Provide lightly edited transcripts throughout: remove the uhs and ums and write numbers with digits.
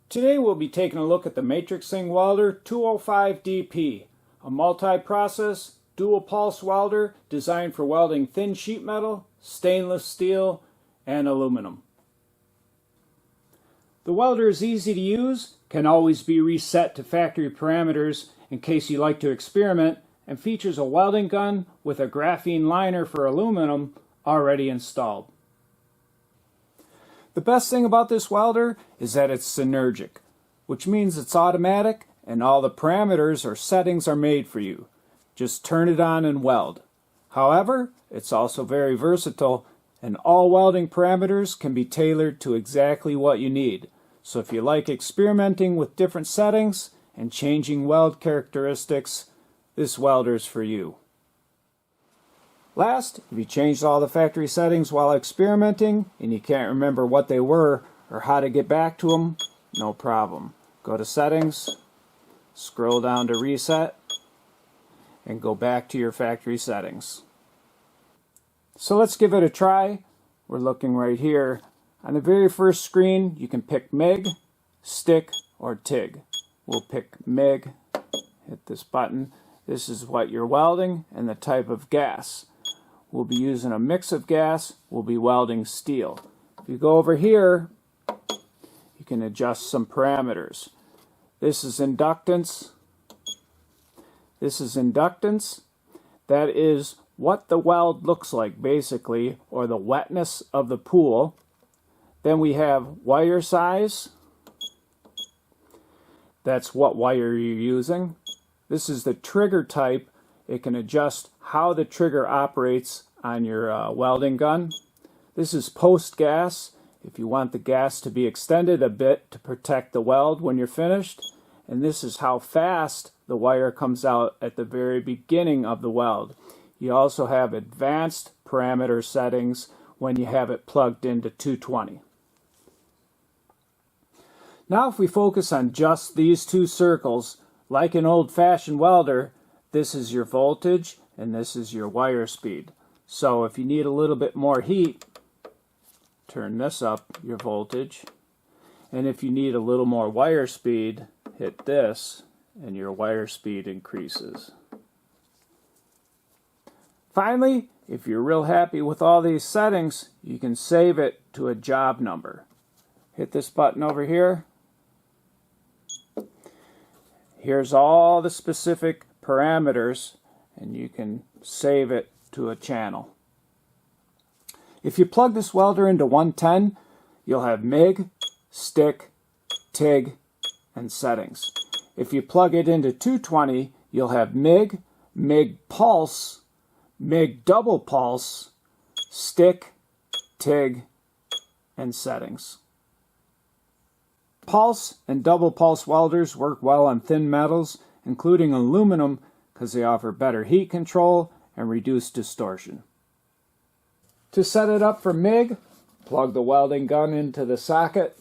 Today we'll be taking a look at the MARIXING welder 205DP, a multi-process dual pulse welder designed for welding thin sheet metal, stainless steel, and aluminum. The welder is easy to use, can always be reset to factory parameters in case you like to experiment, and features a welding gun with a graphene liner for aluminum already installed. The best thing about this welder is that it's synergic, which means it's automatic and all the parameters or settings are made for you. Just turn it on and weld. However, it's also very versatile and all welding parameters can be tailored to exactly what you need. So if you like experimenting with different settings and changing weld characteristics, this welder's for you. Last, if you changed all the factory settings while experimenting and you can't remember what they were or how to get back to them, no problem. Go to Settings, scroll down to Reset, and go back to your factory settings. So let's give it a try. We're looking right here. On the very first screen, you can pick MIG, stick, or TIG. We'll pick MIG, hit this button. This is what you're welding and the type of gas. We'll be using a mix of gas. We'll be welding steel. If you go over here, you can adjust some parameters. This is inductance. This is inductance. That is what the weld looks like basically, or the wetness of the pool. Then we have wire size. That's what wire you're using. This is the trigger type. It can adjust how the trigger operates on your welding gun. This is post gas, if you want the gas to be extended a bit to protect the weld when you're finished. And this is how fast the wire comes out at the very beginning of the weld. You also have advanced parameter settings when you have it plugged into 220. Now if we focus on just these two circles, like an old-fashioned welder, this is your voltage and this is your wire speed. So if you need a little bit more heat, turn this up, your voltage. And if you need a little more wire speed, hit this and your wire speed increases. Finally, if you're real happy with all these settings, you can save it to a job number. Hit this button over here. Here's all the specific parameters and you can save it to a channel. If you plug this welder into 110, you'll have MIG, stick, TIG, and settings. If you plug it into 220, you'll have MIG, MIG pulse, MIG double pulse, stick, TIG, and settings. Pulse and double pulse welders work well on thin metals, including aluminum, because they offer better heat control and reduced distortion. To set it up for MIG, plug the welding gun into the socket,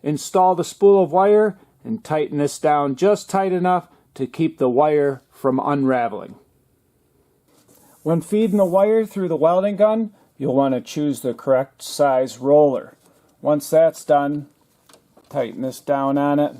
install the spool of wire, and tighten this down just tight enough to keep the wire from unraveling. When feeding the wire through the welding gun, you'll want to choose the correct size roller. Once that's done, tighten this down on it.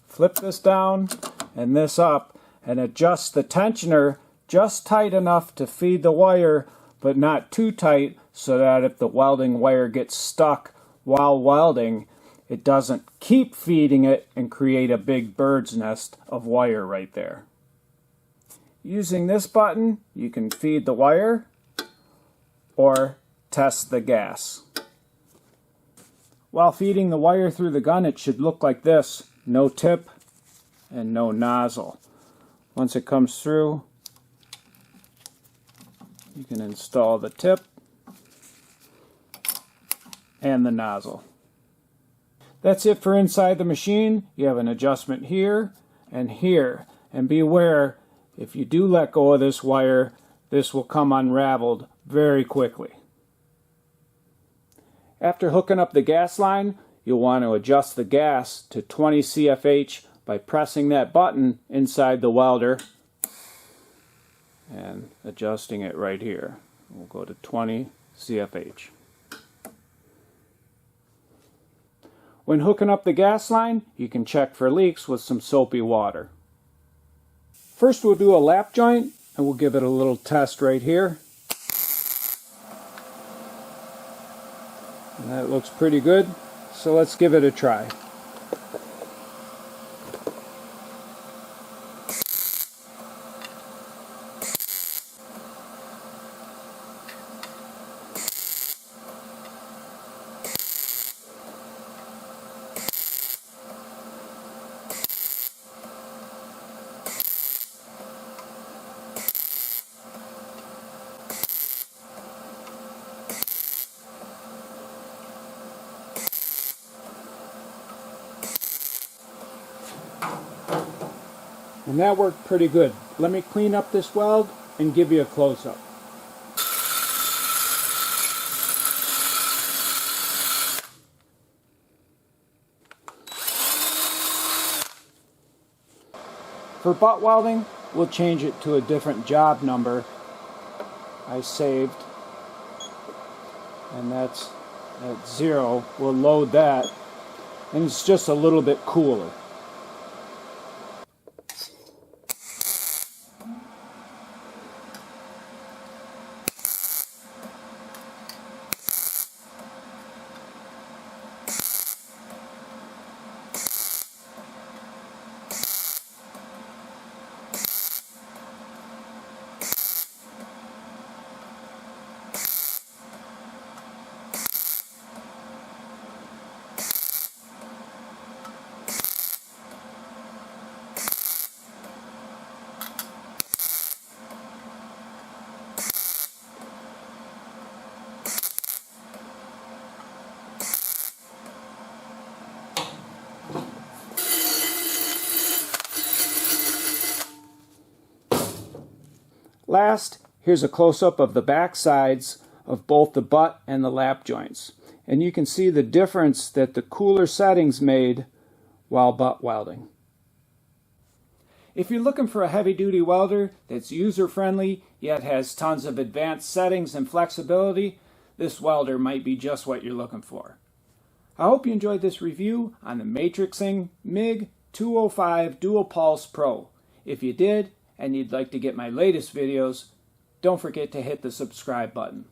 Flip this down and this up and adjust the tensioner just tight enough to feed the wire, but not too tight so that if the welding wire gets stuck while welding, it doesn't keep feeding it and create a big bird's nest of wire right there. Using this button, you can feed the wire or test the gas. While feeding the wire through the gun, it should look like this: no tip and no nozzle. Once it comes through, you can install the tip and the nozzle. That's it for inside the machine. You have an adjustment here and here. And be aware, if you do let go of this wire, this will come unraveled very quickly. After hooking up the gas line, you'll want to adjust the gas to 20 CFH by pressing that button inside the welder and adjusting it right here. We'll go to 20 CFH. When hooking up the gas line, you can check for leaks with some soapy water. First we'll do a lap joint, and we'll give it a little test right here. And that looks pretty good, so let's give it a try. And that worked pretty good. Let me clean up this weld and give you a close-up. For butt welding, we'll change it to a different job number I saved. And that's at 0. We'll load that. And it's just a little bit cooler. Last, here's a close-up of the back sides of both the butt and the lap joints. And you can see the difference that the cooler settings made while butt welding. If you're looking for a heavy-duty welder that's user-friendly yet has tons of advanced settings and flexibility, this welder might be just what you're looking for. I hope you enjoyed this review on the MARIXING MIG-205 Dual Pulse Pro. If you did, and you'd like to get my latest videos, don't forget to hit the subscribe button.